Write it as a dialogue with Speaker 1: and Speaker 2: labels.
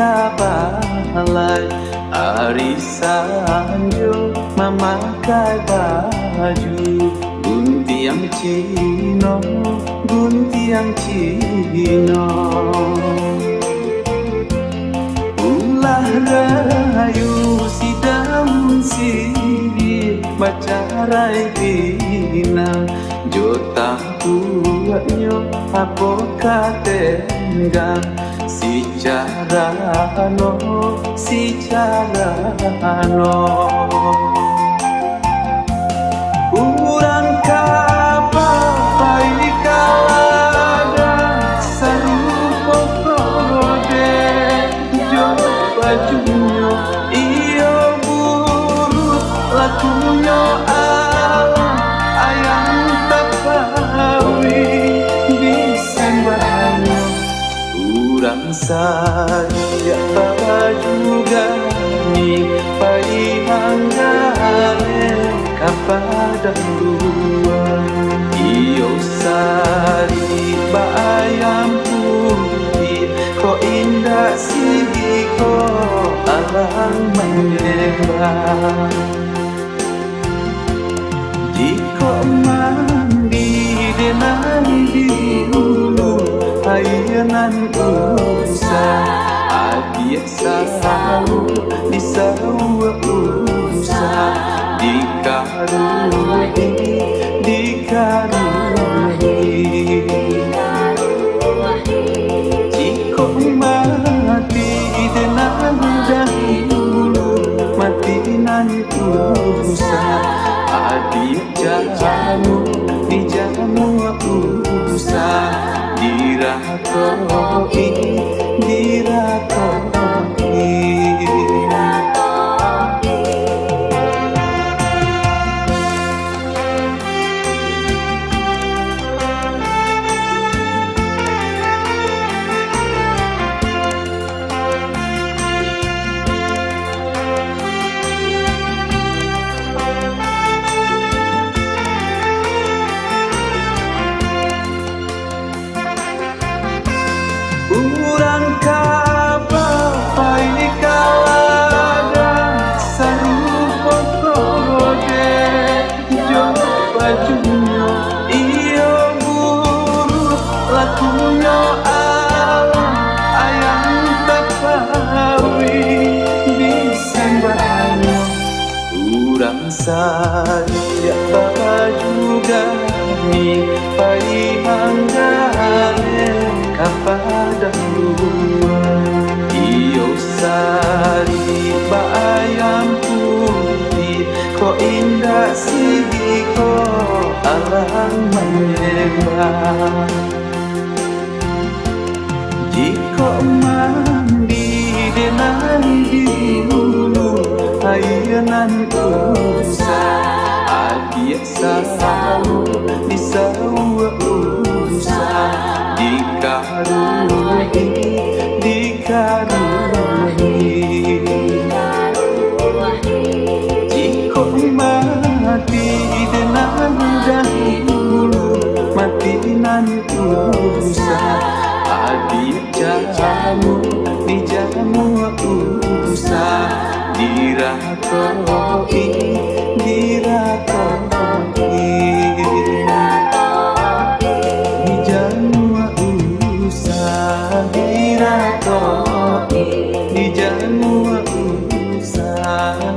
Speaker 1: kabalay arisanyo memakai baju guntiang Cino, guntiang Cino. Ulah rayu si daun siri macarai bina jota buatnya apa katenggang si cara no urang kapai kalada sarupo kode jo bajunya iyo buruk lakunya alam ayam tapawi disembahnya urang saya juga ni pai hanggale kapada luar iyo sari bayam putih ko indah sih ko alang menyembah jika mandi denai di hulu ayanan usah adia selalu disawa usah dikaruni jika mati dengan dahulu mati nan usah adia jamu dijamu usah dirakoi urang kapai kalada sarupo kode jo bajunya iyo buruk lakunya alam ayam tapawi disembahnya urang saya juga ni pai hanggale kapada luar iyo sari bayam putih ko indah sih ko alang menyembah jika mandi denai di hulu ayanan usah adia selalu disawa usah dikaruni jika mati dengan dahulu mati nan usah adia jamu dijamu usah dirakoi dijamu usah